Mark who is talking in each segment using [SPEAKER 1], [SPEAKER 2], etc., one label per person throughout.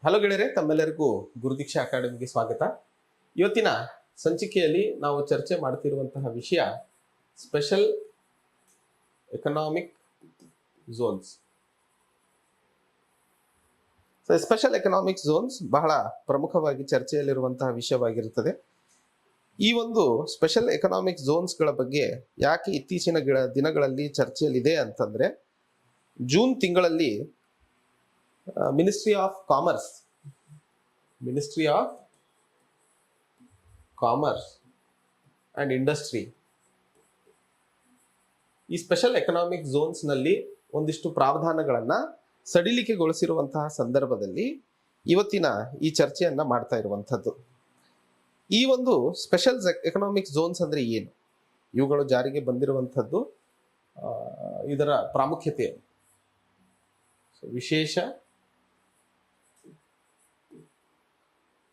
[SPEAKER 1] Hello ಗೆಳೆಯರೆ, ತಮ್ಮೆಲ್ಲರಿಗೂ ಗುರುದೀಕ್ಷಾ ಅಕಾಡೆಮಿಗೆ ಸ್ವಾಗತ. ಇವತ್ತಿನ ಸಂಚಿಕೆಯಲ್ಲಿ ನಾವು ಚರ್ಚೆ ಮಾಡ್ತಿರುವಂತಹ ವಿಷಯ special economic zones. Special economic zones ಬಹಳ ಪ್ರಮುಖವಾಗಿ ಚರ್ಚೆಯಲ್ಲಿರುವಂತಹ ವಿಷಯವಾಗಿರುತ್ತದೆ. ಈ ಒಂದು ಸ್ಪೆಷಲ್ ಎಕನಾಮಿಕ್ ಝೋನ್ಸ್ಗಳ ಬಗ್ಗೆ ಯಾಕೆ ಇತ್ತೀಚಿನ ದಿನಗಳಲ್ಲಿ ಚರ್ಚೆಯಲ್ಲಿದೆ ಅಂತಂದ್ರೆ, ಜೂನ್ ತಿಂಗಳಲ್ಲಿ ministry of commerce and industry ಈ ಸ್ಪೆಷಲ್ ಎಕನಾಮಿಕ್ ಝೋನ್ಸ್ ನಲ್ಲಿ ಒಂದಿಷ್ಟು ಪ್ರಾವಧಾನಗಳನ್ನ ಸಡಿಲಿಕೆಗೊಳಿಸಿರುವಂತಹ ಸಂದರ್ಭದಲ್ಲಿ ಇವತ್ತಿನ ಈ ಚರ್ಚೆಯನ್ನ ಮಾಡ್ತಾ ಇರುವಂಥದ್ದು. ಈ ಒಂದು ಸ್ಪೆಷಲ್ ಎಕನಾಮಿಕ್ ಝೋನ್ಸ್ ಅಂದ್ರೆ ಏನು, ಇವುಗಳು ಜಾರಿಗೆ ಬಂದಿರುವಂಥದ್ದು, ಇದರ ಪ್ರಾಮುಖ್ಯತೆ, ವಿಶೇಷ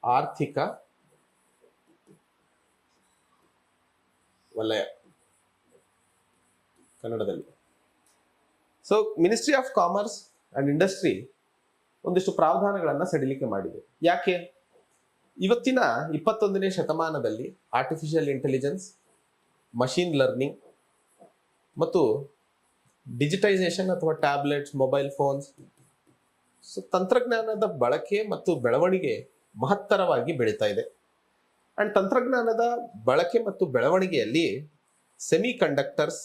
[SPEAKER 1] ಆರ್ಥಿಕ ವಲಯ ಕನ್ನಡದಲ್ಲಿ. So ministry of commerce and industry ಒಂದಿಷ್ಟು ಪ್ರಾವಧಾನಗಳನ್ನ ಸಡಿಲಿಕೆ ಮಾಡಿದೆ. ಯಾಕೆ? ಇವತ್ತಿನ 21ನೇ ಶತಮಾನದಲ್ಲಿ ಆರ್ಟಿಫಿಷಿಯಲ್ ಇಂಟೆಲಿಜೆನ್ಸ್, ಮಷೀನ್ ಲರ್ನಿಂಗ್ ಮತ್ತು ಡಿಜಿಟೈಸೇಷನ್ ಅಥವಾ ಟ್ಯಾಬ್ಲೆಟ್ಸ್, ಮೊಬೈಲ್ ಫೋನ್ಸ್, ತಂತ್ರಜ್ಞಾನದ ಬಳಕೆ ಮತ್ತು ಬೆಳವಣಿಗೆ ಮಹತ್ತರವಾಗಿ ಬೆಳೀತಾ ಇದೆ. ಅಂಡ್ ತಂತ್ರಜ್ಞಾನದ ಬಳಕೆ ಮತ್ತು ಬೆಳವಣಿಗೆಯಲ್ಲಿ ಸೆಮಿ ಕಂಡಕ್ಟರ್ಸ್,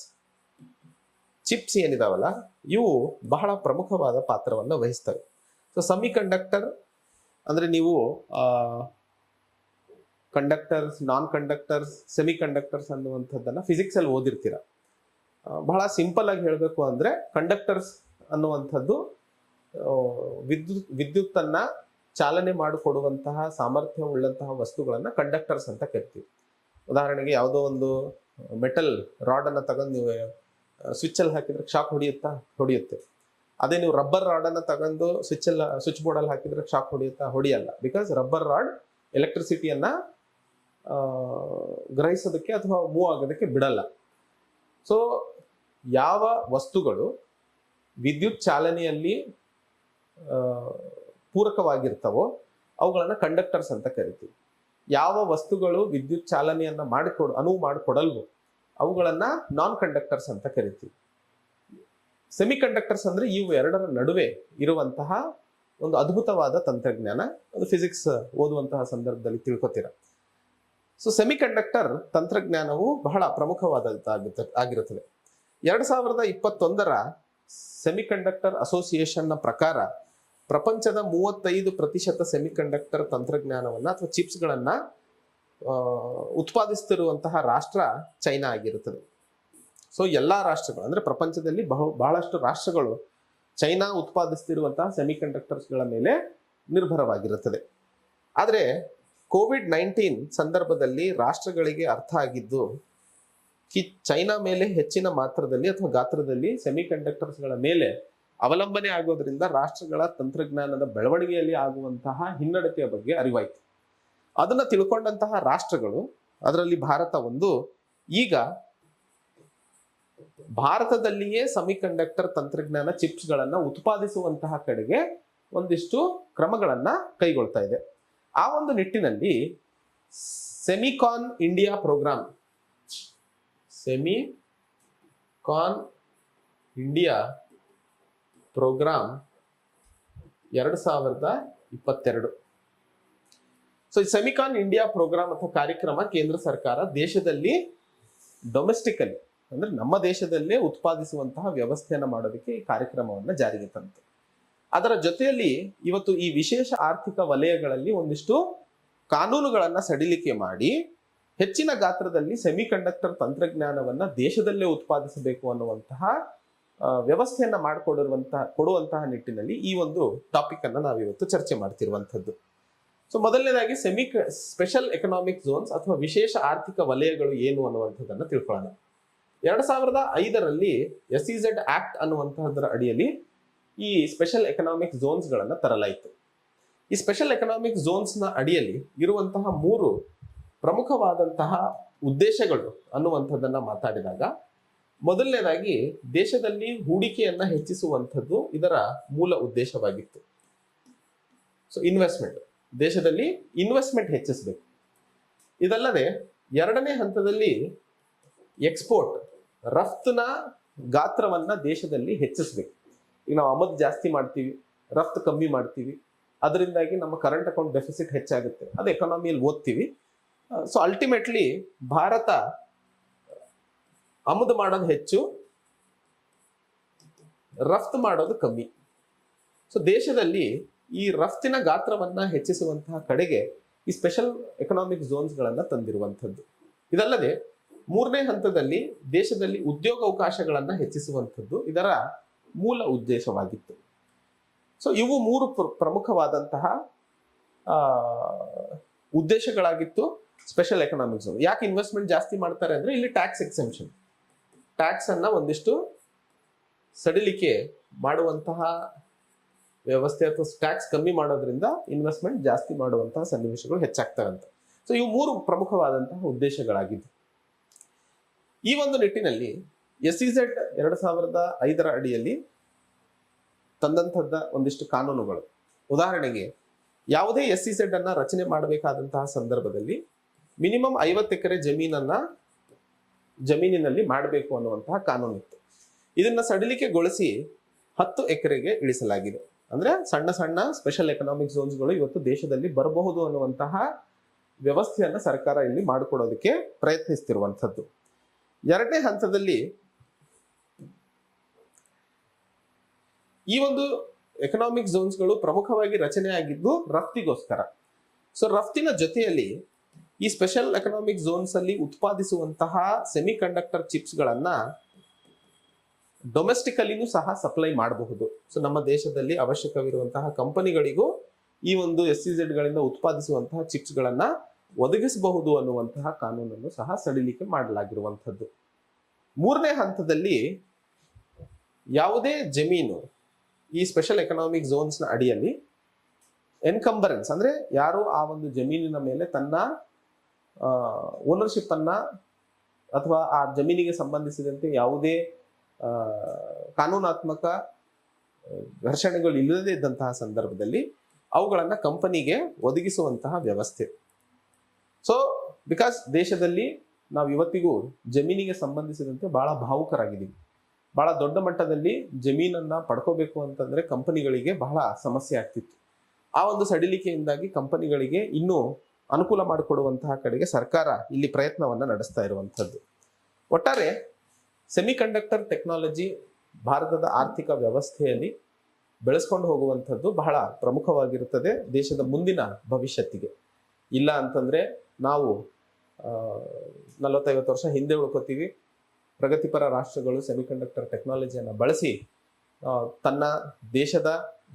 [SPEAKER 1] ಚಿಪ್ಸ್ ಏನಿದಾವಲ್ಲ, ಇವು ಬಹಳ ಪ್ರಮುಖವಾದ ಪಾತ್ರವನ್ನು ವಹಿಸ್ತವೆ. ಸೊ ಸೆಮಿ ಕಂಡಕ್ಟರ್ ಅಂದ್ರೆ ನೀವು ಕಂಡಕ್ಟರ್ಸ್, ನಾನ್ ಕಂಡಕ್ಟರ್ಸ್, ಸೆಮಿ ಕಂಡಕ್ಟರ್ಸ್ ಅನ್ನುವಂಥದ್ದನ್ನ ಫಿಸಿಕ್ಸ್ ಅಲ್ಲಿ ಓದಿರ್ತೀರ. ಬಹಳ ಸಿಂಪಲ್ ಆಗಿ ಹೇಳಬೇಕು ಅಂದ್ರೆ, ಕಂಡಕ್ಟರ್ಸ್ ಅನ್ನುವಂಥದ್ದು ವಿದ್ಯುತ್ತನ್ನ ಚಾಲನೆ ಮಾಡಿಕೊಡುವಂತಹ ಸಾಮರ್ಥ್ಯ ಉಳ್ಳಂತಹ ವಸ್ತುಗಳನ್ನ ಕಂಡಕ್ಟರ್ಸ್ ಅಂತ ಕರಿತೀವಿ. ಉದಾಹರಣೆಗೆ ಯಾವುದೋ ಒಂದು ಮೆಟಲ್ ರಾಡ್ ಅನ್ನ ತಗೊಂಡು ನೀವು ಸ್ವಿಚ್ ಅಲ್ಲಿ ಹಾಕಿದ್ರೆ ಶಾಕ್ ಹೊಡೆಯುತ್ತೆ. ಅದೇ ನೀವು ರಬ್ಬರ್ ರಾಡ್ ಅನ್ನ ತಗೊಂಡು ಸ್ವಿಚ್ ಬೋರ್ಡ್ ಅಲ್ಲಿ ಹಾಕಿದ್ರೆ ಶಾಕ್ ಹೊಡೆಯಲ್ಲ. ಬಿಕಾಸ್ ರಬ್ಬರ್ ರಾಡ್ ಎಲೆಕ್ಟ್ರಿಸಿಟಿಯನ್ನ ಗ್ರಹಿಸೋದಕ್ಕೆ ಅಥವಾ ಮೂವ್ ಆಗೋದಕ್ಕೆ ಬಿಡಲ್ಲ. ಸೊ ಯಾವ ವಸ್ತುಗಳು ವಿದ್ಯುತ್ ಚಾಲನೆಯಲ್ಲಿ ಪೂರಕವಾಗಿರ್ತವೋ ಅವುಗಳನ್ನ ಕಂಡಕ್ಟರ್ಸ್ ಅಂತ ಕರಿತೀವಿ. ಯಾವ ವಸ್ತುಗಳು ವಿದ್ಯುತ್ ಚಾಲನೆಯನ್ನ ಅನುವು ಮಾಡಿಕೊಡಲ್ವೋ ಅವುಗಳನ್ನ ನಾನ್ ಕಂಡಕ್ಟರ್ಸ್ ಅಂತ ಕರಿತೀವಿ. ಸೆಮಿ ಕಂಡಕ್ಟರ್ಸ್ ಅಂದ್ರೆ ಇವು ಎರಡರ ನಡುವೆ ಇರುವಂತಹ ಒಂದು ಅದ್ಭುತವಾದ ತಂತ್ರಜ್ಞಾನ. ಅದು ಫಿಸಿಕ್ಸ್ ಓದುವಂತಹ ಸಂದರ್ಭದಲ್ಲಿ ತಿಳ್ಕೊತೀರ. ಸೊ ಸೆಮಿ ಕಂಡಕ್ಟರ್ ತಂತ್ರಜ್ಞಾನವು ಬಹಳ ಪ್ರಮುಖವಾದದ್ದಾಗಿರುತ್ತದೆ. 2021ರ ಸೆಮಿ ಕಂಡಕ್ಟರ್ ಅಸೋಸಿಯೇಷನ್ನ ಪ್ರಕಾರ ಪ್ರಪಂಚದ 35% ಸೆಮಿ ಕಂಡಕ್ಟರ್ ತಂತ್ರಜ್ಞಾನವನ್ನ ಅಥವಾ ಚಿಪ್ಸ್ ಗಳನ್ನ ಉತ್ಪಾದಿಸುತ್ತಿರುವಂತಹ ರಾಷ್ಟ್ರ ಚೈನಾ ಆಗಿರುತ್ತದೆ. ಸೊ ಎಲ್ಲಾ ರಾಷ್ಟ್ರಗಳು ಅಂದ್ರೆ ಪ್ರಪಂಚದಲ್ಲಿ ಬಹಳಷ್ಟು ರಾಷ್ಟ್ರಗಳು ಚೈನಾ ಉತ್ಪಾದಿಸುತ್ತಿರುವಂತಹ ಸೆಮಿ ಕಂಡಕ್ಟರ್ಸ್ಗಳ ಮೇಲೆ ನಿರ್ಭರವಾಗಿರುತ್ತದೆ. ಆದರೆ COVID-19 ಸಂದರ್ಭದಲ್ಲಿ ರಾಷ್ಟ್ರಗಳಿಗೆ ಅರ್ಥ ಆಗಿದ್ದು, ಚೈನಾ ಮೇಲೆ ಹೆಚ್ಚಿನ ಮಾತ್ರದಲ್ಲಿ ಅಥವಾ ಗಾತ್ರದಲ್ಲಿ ಸೆಮಿ ಕಂಡಕ್ಟರ್ಸ್ಗಳ ಮೇಲೆ ಅವಲಂಬನೆ ಆಗೋದ್ರಿಂದ ರಾಷ್ಟ್ರಗಳ ತಂತ್ರಜ್ಞಾನದ ಬೆಳವಣಿಗೆಯಲ್ಲಿ ಆಗುವಂತಹ ಹಿನ್ನಡತೆಯ ಬಗ್ಗೆ ಅರಿವಾಯಿತು. ಅದನ್ನ ತಿಳ್ಕೊಂಡಂತಹ ರಾಷ್ಟ್ರಗಳು, ಅದರಲ್ಲಿ ಭಾರತ ಒಂದು, ಈಗ ಭಾರತದಲ್ಲಿಯೇ ಸೆಮಿ ಕಂಡಕ್ಟರ್ ತಂತ್ರಜ್ಞಾನ ಚಿಪ್ಸ್ ಗಳನ್ನ ಉತ್ಪಾದಿಸುವಂತಹ ಕಡೆಗೆ ಒಂದಿಷ್ಟು ಕ್ರಮಗಳನ್ನ ಕೈಗೊಳ್ತಾ ಇದೆ. ಆ ಒಂದು ನಿಟ್ಟಿನಲ್ಲಿ ಸೆಮಿಕಾನ್ ಇಂಡಿಯಾ ಪ್ರೋಗ್ರಾಮ್ 2022. ಸೊ ಈ ಸೆಮಿಕಾನ್ ಇಂಡಿಯಾ ಪ್ರೋಗ್ರಾಮ್ ಅಥವಾ ಕಾರ್ಯಕ್ರಮ ಕೇಂದ್ರ ಸರ್ಕಾರ ದೇಶದಲ್ಲಿ ಡೊಮೆಸ್ಟಿಕಲಿ ಅಂದ್ರೆ ನಮ್ಮ ದೇಶದಲ್ಲೇ ಉತ್ಪಾದಿಸುವಂತಹ ವ್ಯವಸ್ಥೆಯನ್ನ ಮಾಡೋದಕ್ಕೆ ಈ ಕಾರ್ಯಕ್ರಮವನ್ನ ಜಾರಿಗೆ ತಂತು. ಅದರ ಜೊತೆಯಲ್ಲಿ ಇವತ್ತು ಈ ವಿಶೇಷ ಆರ್ಥಿಕ ವಲಯಗಳಲ್ಲಿ ಒಂದಿಷ್ಟು ಕಾನೂನುಗಳನ್ನ ಸಡಿಲಿಕೆ ಮಾಡಿ ಹೆಚ್ಚಿನ ಗಾತ್ರದಲ್ಲಿ ಸೆಮಿ ಕಂಡಕ್ಟರ್ ತಂತ್ರಜ್ಞಾನವನ್ನ ದೇಶದಲ್ಲೇ ಉತ್ಪಾದಿಸಬೇಕು ಅನ್ನುವಂತಹ ವ್ಯವಸ್ಥೆಯನ್ನ ಕೊಡುವಂತಹ ನಿಟ್ಟಿನಲ್ಲಿ ಈ ಒಂದು ಟಾಪಿಕ್ ಅನ್ನ ನಾವಿವತ್ತು ಚರ್ಚೆ ಮಾಡ್ತಿರುವಂತದ್ದು. ಸೊ ಮೊದಲನೇದಾಗಿ ಸ್ಪೆಷಲ್ ಎಕನಾಮಿಕ್ ಝೋನ್ಸ್ ಅಥವಾ ವಿಶೇಷ ಆರ್ಥಿಕ ವಲಯಗಳು ಏನು ಅನ್ನುವಂಥದ್ದನ್ನ ತಿಳ್ಕೊಳ್ಳೋಣ. 2005ರಲ್ಲಿ SEZ ಆಕ್ಟ್ ಅನ್ನುವಂತಹದ್ರ ಅಡಿಯಲ್ಲಿ ಈ ಸ್ಪೆಷಲ್ ಎಕನಾಮಿಕ್ ಝೋನ್ಸ್ ಗಳನ್ನ ತರಲಾಯಿತು. ಈ ಸ್ಪೆಷಲ್ ಎಕನಾಮಿಕ್ ಝೋನ್ಸ್ ನ ಅಡಿಯಲ್ಲಿ ಇರುವಂತಹ 3 ಪ್ರಮುಖವಾದಂತಹ ಉದ್ದೇಶಗಳು ಅನ್ನುವಂಥದ್ದನ್ನ ಮಾತಾಡಿದಾಗ, ಮೊದಲನೇದಾಗಿ ದೇಶದಲ್ಲಿ ಹೂಡಿಕೆಯನ್ನ ಹೆಚ್ಚಿಸುವಂಥದ್ದು ಇದರ ಮೂಲ ಉದ್ದೇಶವಾಗಿತ್ತು. ಸೊ ಇನ್ವೆಸ್ಟ್ಮೆಂಟ್, ದೇಶದಲ್ಲಿ ಇನ್ವೆಸ್ಟ್ಮೆಂಟ್ ಹೆಚ್ಚಿಸಬೇಕು. ಇದಲ್ಲದೆ ಎರಡನೇ ಹಂತದಲ್ಲಿ ಎಕ್ಸ್ಪೋರ್ಟ್, ರಫ್ತಿನ ಗಾತ್ರವನ್ನ ದೇಶದಲ್ಲಿ ಹೆಚ್ಚಿಸಬೇಕು. ಈಗ ನಾವು ಆಮದು ಜಾಸ್ತಿ ಮಾಡ್ತೀವಿ, ರಫ್ತು ಕಮ್ಮಿ ಮಾಡ್ತೀವಿ, ಅದರಿಂದಾಗಿ ನಮ್ಮ ಕರೆಂಟ್ ಅಕೌಂಟ್ ಡೆಫಿಸಿಟ್ ಹೆಚ್ಚಾಗುತ್ತೆ, ಅದು ಎಕಾನಮಿಯಲ್ಲಿ ಓದ್ತೀವಿ. ಸೊ ಅಲ್ಟಿಮೇಟ್ಲಿ ಭಾರತ ಆಮದು ಮಾಡೋದು ಹೆಚ್ಚು, ರಫ್ತು ಮಾಡೋದು ಕಮ್ಮಿ. ಸೊ ದೇಶದಲ್ಲಿ ಈ ರಫ್ತಿನ ಗಾತ್ರವನ್ನ ಹೆಚ್ಚಿಸುವಂತಹ ಕಡೆಗೆ ಈ ಸ್ಪೆಷಲ್ ಎಕನಾಮಿಕ್ ಝೋನ್ಸ್ಗಳನ್ನ ತಂದಿರುವಂಥದ್ದು. ಇದಲ್ಲದೆ ಮೂರನೇ ಹಂತದಲ್ಲಿ ದೇಶದಲ್ಲಿ ಉದ್ಯೋಗಾವಕಾಶಗಳನ್ನ ಹೆಚ್ಚಿಸುವಂಥದ್ದು ಇದರ ಮೂಲ ಉದ್ದೇಶವಾಗಿತ್ತು. ಸೊ ಇವು ಮೂರು ಪ್ರಮುಖವಾದಂತಹ ಉದ್ದೇಶಗಳಾಗಿತ್ತು ಸ್ಪೆಷಲ್ ಎಕನಾಮಿಕ್ ಝೋನ್. ಯಾಕೆ ಇನ್ವೆಸ್ಟ್ಮೆಂಟ್ ಜಾಸ್ತಿ ಮಾಡ್ತಾರೆ ಅಂದ್ರೆ ಇಲ್ಲಿ ಟ್ಯಾಕ್ಸ್ ಎಕ್ಸೆಂಪ್ಷನ್, ಟ್ಯಾಕ್ಸ್ ಅನ್ನ ಒಂದಿಷ್ಟು ಸಡಿಲಿಕೆ ಮಾಡುವಂತಹ ವ್ಯವಸ್ಥೆ ಅಥವಾ ಟ್ಯಾಕ್ಸ್ ಕಮ್ಮಿ ಮಾಡೋದ್ರಿಂದ ಇನ್ವೆಸ್ಟ್ಮೆಂಟ್ ಜಾಸ್ತಿ ಮಾಡುವಂತಹ ಸನ್ನಿವೇಶಗಳು ಹೆಚ್ಚಾಗ್ತವೆ ಅಂತ. ಸೊ ಇವು ಮೂರು ಪ್ರಮುಖವಾದಂತಹ ಉದ್ದೇಶಗಳಾಗಿದ್ದು. ಈ ಒಂದು ನಿಟ್ಟಿನಲ್ಲಿ SEZ 2005 ಅಡಿಯಲ್ಲಿ ತಂದಂಥದ್ದ ಒಂದಿಷ್ಟು ಕಾನೂನುಗಳು, ಉದಾಹರಣೆಗೆ ಯಾವುದೇ SEZ ಅನ್ನ ರಚನೆ ಮಾಡಬೇಕಾದಂತಹ ಸಂದರ್ಭದಲ್ಲಿ ಮಿನಿಮಮ್ 50 ಎಕರೆ ಜಮೀನಿನಲ್ಲಿ ಮಾಡಬೇಕು ಅನ್ನುವಂತಹ ಕಾನೂನಿತ್ತು. ಇದನ್ನ ಸಡಿಲಿಕೆಗೊಳಿಸಿ 10 ಎಕರೆಗೆ ಇಳಿಸಲಾಗಿದೆ. ಅಂದ್ರೆ ಸಣ್ಣ ಸಣ್ಣ ಸ್ಪೆಷಲ್ ಎಕನಾಮಿಕ್ ಝೋನ್ಸ್ಗಳು ಇವತ್ತು ದೇಶದಲ್ಲಿ ಬರಬಹುದು ಅನ್ನುವಂತಹ ವ್ಯವಸ್ಥೆಯನ್ನ ಸರ್ಕಾರ ಇಲ್ಲಿ ಮಾಡಿಕೊಡೋದಕ್ಕೆ ಪ್ರಯತ್ನಿಸ್ತಿರುವಂಥದ್ದು. ಎರಡನೇ ಹಂತದಲ್ಲಿ ಈ ಒಂದು ಎಕನಾಮಿಕ್ ಝೋನ್ಸ್ಗಳು ಪ್ರಮುಖವಾಗಿ ರಚನೆ ಆಗಿದ್ದು ರಫ್ತಿಗೋಸ್ಕರ. ಸೊ ರಫ್ತಿನ ಜೊತೆಯಲ್ಲಿ ಈ ಸ್ಪೆಷಲ್ ಎಕನಾಮಿಕ್ ಝೋನ್ಸ್ ಅಲ್ಲಿ ಉತ್ಪಾದಿಸುವಂತಹ ಸೆಮಿ ಕಂಡಕ್ಟರ್ ಚಿಪ್ಸ್ ಗಳನ್ನ ಡೊಮೆಸ್ಟಿಕಲಿನೂ ಸಹ ಸಪ್ಲೈ ಮಾಡಬಹುದು. ಸೊ ನಮ್ಮ ದೇಶದಲ್ಲಿ ಅವಶ್ಯಕವಿರುವಂತಹ ಕಂಪನಿಗಳಿಗೂ ಈ ಒಂದು SEZ ಗಳಿಂದ ಉತ್ಪಾದಿಸುವಂತಹ ಚಿಪ್ಸ್ ಗಳನ್ನ ಒದಗಿಸಬಹುದು ಅನ್ನುವಂತಹ ಕಾನೂನನ್ನು ಸಹ ಸಡಿಲಿಕೆ ಮಾಡಲಾಗಿರುವಂಥದ್ದು. ಮೂರನೇ ಹಂತದಲ್ಲಿ ಯಾವುದೇ ಜಮೀನು ಈ ಸ್ಪೆಷಲ್ ಎಕನಾಮಿಕ್ ಝೋನ್ಸ್ ನ ಅಡಿಯಲ್ಲಿ ಎನ್ಕಂಬರೆನ್ಸ್ ಅಂದ್ರೆ ಯಾರು ಆ ಒಂದು ಜಮೀನಿನ ಮೇಲೆ ತನ್ನ ಓನರ್ಶಿಪ್ ಅನ್ನ ಅಥವಾ ಆ ಜಮೀನಿಗೆ ಸಂಬಂಧಿಸಿದಂತೆ ಯಾವುದೇ ಕಾನೂನಾತ್ಮಕ ಘರ್ಷಣೆಗಳು ಇಲ್ಲದೇ ಇದ್ದಂತಹ ಸಂದರ್ಭದಲ್ಲಿ ಅವುಗಳನ್ನ ಕಂಪನಿಗೆ ಒದಗಿಸುವಂತಹ ವ್ಯವಸ್ಥೆ. ಸೊ ಬಿಕಾಸ್ ದೇಶದಲ್ಲಿ ನಾವು ಇವತ್ತಿಗೂ ಜಮೀನಿಗೆ ಸಂಬಂಧಿಸಿದಂತೆ ಬಹಳ ಭಾವುಕರಾಗಿದ್ದೀವಿ. ಬಹಳ ದೊಡ್ಡ ಮಟ್ಟದಲ್ಲಿ ಜಮೀನನ್ನ ಪಡ್ಕೋಬೇಕು ಅಂತಂದ್ರೆ ಕಂಪನಿಗಳಿಗೆ ಬಹಳ ಸಮಸ್ಯೆ ಆಗ್ತಿತ್ತು. ಆ ಒಂದು ಸಡಿಲಿಕೆಯಿಂದಾಗಿ ಕಂಪನಿಗಳಿಗೆ ಇನ್ನೂ ಅನುಕೂಲ ಮಾಡಿಕೊಡುವಂತಹ ಕಡೆಗೆ ಸರ್ಕಾರ ಇಲ್ಲಿ ಪ್ರಯತ್ನವನ್ನ ನಡೆಸ್ತಾ ಇರುವಂಥದ್ದು. ಒಟ್ಟಾರೆ ಸೆಮಿ ಕಂಡಕ್ಟರ್ ಟೆಕ್ನಾಲಜಿ ಭಾರತದ ಆರ್ಥಿಕ ವ್ಯವಸ್ಥೆಯಲ್ಲಿ ಬೆಳೆಸ್ಕೊಂಡು ಹೋಗುವಂಥದ್ದು ಬಹಳ ಪ್ರಮುಖವಾಗಿರುತ್ತದೆ ದೇಶದ ಮುಂದಿನ ಭವಿಷ್ಯತ್ತಿಗೆ. ಇಲ್ಲ ಅಂತಂದ್ರೆ ನಾವು 40-50 ವರ್ಷ ಹಿಂದೆ ಉಳ್ಕೋತೀವಿ. ಪ್ರಗತಿಪರ ರಾಷ್ಟ್ರಗಳು ಸೆಮಿಕಂಡಕ್ಟರ್ ಟೆಕ್ನಾಲಜಿಯನ್ನು ಬಳಸಿ ತನ್ನ ದೇಶದ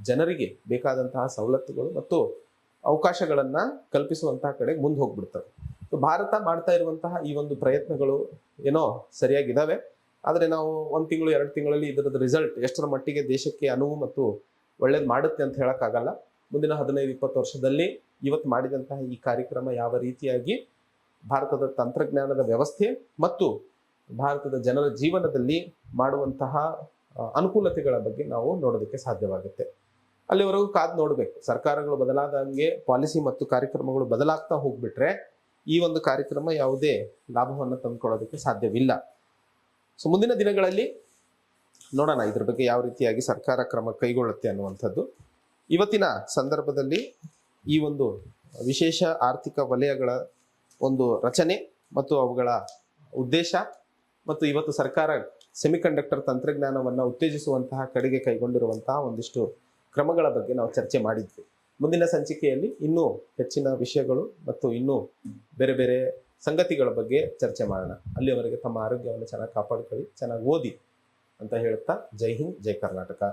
[SPEAKER 1] ಜನರಿಗೆ ಬೇಕಾದಂತಹ ಸವಲತ್ತುಗಳು ಮತ್ತು ಅವಕಾಶಗಳನ್ನ ಕಲ್ಪಿಸುವಂತಹ ಕಡೆಗೆ ಮುಂದೆ ಹೋಗ್ಬಿಡ್ತವೆ. ಭಾರತ ಮಾಡ್ತಾ ಇರುವಂತಹ ಈ ಒಂದು ಪ್ರಯತ್ನಗಳು ಏನೋ ಸರಿಯಾಗಿದ್ದಾವೆ. ಆದರೆ ನಾವು 1 ತಿಂಗಳು 2 ತಿಂಗಳಲ್ಲಿ ಇದರದ ರಿಸಲ್ಟ್ ಎಷ್ಟರ ಮಟ್ಟಿಗೆ ದೇಶಕ್ಕೆ ಅನುವು ಮತ್ತು ಒಳ್ಳೇದು ಮಾಡುತ್ತೆ ಅಂತ ಹೇಳಕ್ಕಾಗಲ್ಲ. ಮುಂದಿನ 15-20 ವರ್ಷದಲ್ಲಿ ಇವತ್ತು ಮಾಡಿದಂತಹ ಈ ಕಾರ್ಯಕ್ರಮ ಯಾವ ರೀತಿಯಾಗಿ ಭಾರತದ ತಂತ್ರಜ್ಞಾನದ ವ್ಯವಸ್ಥೆ ಮತ್ತು ಭಾರತದ ಜನರ ಜೀವನದಲ್ಲಿ ಮಾಡುವಂತಹ ಅನುಕೂಲತೆಗಳ ಬಗ್ಗೆ ನಾವು ನೋಡೋದಕ್ಕೆ ಸಾಧ್ಯವಾಗುತ್ತೆ. ಅಲ್ಲಿವರೆಗೂ ಕಾದು ನೋಡಬೇಕು. ಸರ್ಕಾರಗಳು ಬದಲಾದಂಗೆ ಪಾಲಿಸಿ ಮತ್ತು ಕಾರ್ಯಕ್ರಮಗಳು ಬದಲಾಗ್ತಾ ಹೋಗ್ಬಿಟ್ರೆ ಈ ಒಂದು ಕಾರ್ಯಕ್ರಮ ಯಾವುದೇ ಲಾಭವನ್ನು ತಂದುಕೊಳ್ಳೋದಕ್ಕೆ ಸಾಧ್ಯವಿಲ್ಲ. ಸೊ ಮುಂದಿನ ದಿನಗಳಲ್ಲಿ ನೋಡೋಣ ಇದ್ರ ಬಗ್ಗೆ ಯಾವ ರೀತಿಯಾಗಿ ಸರ್ಕಾರ ಕ್ರಮ ಕೈಗೊಳ್ಳುತ್ತೆ ಅನ್ನುವಂಥದ್ದು. ಇವತ್ತಿನ ಸಂದರ್ಭದಲ್ಲಿ ಈ ಒಂದು ವಿಶೇಷ ಆರ್ಥಿಕ ವಲಯಗಳ ಒಂದು ರಚನೆ ಮತ್ತು ಅವುಗಳ ಉದ್ದೇಶ ಮತ್ತು ಇವತ್ತು ಸರ್ಕಾರ ಸೆಮಿಕಂಡಕ್ಟರ್ ತಂತ್ರಜ್ಞಾನವನ್ನು ಉತ್ತೇಜಿಸುವಂತಹ ಕಡೆಗೆ ಕೈಗೊಂಡಿರುವಂತಹ ಒಂದಿಷ್ಟು ಕ್ರಮಗಳ ಬಗ್ಗೆ ನಾವು ಚರ್ಚೆ ಮಾಡಿದ್ವಿ. ಮುಂದಿನ ಸಂಚಿಕೆಯಲ್ಲಿ ಇನ್ನೂ ಹೆಚ್ಚಿನ ವಿಷಯಗಳು ಮತ್ತು ಇನ್ನೂ ಬೇರೆ ಬೇರೆ ಸಂಗತಿಗಳ ಬಗ್ಗೆ ಚರ್ಚೆ ಮಾಡೋಣ. ಅಲ್ಲಿಯವರೆಗೆ ತಮ್ಮ ಆರೋಗ್ಯವನ್ನು ಚೆನ್ನಾಗಿ ಕಾಪಾಡ್ಕೊಳ್ಳಿ, ಚೆನ್ನಾಗಿ ಓದಿ ಅಂತ ಹೇಳ್ತಾ ಜೈ ಹಿಂದ್, ಜೈ ಕರ್ನಾಟಕ.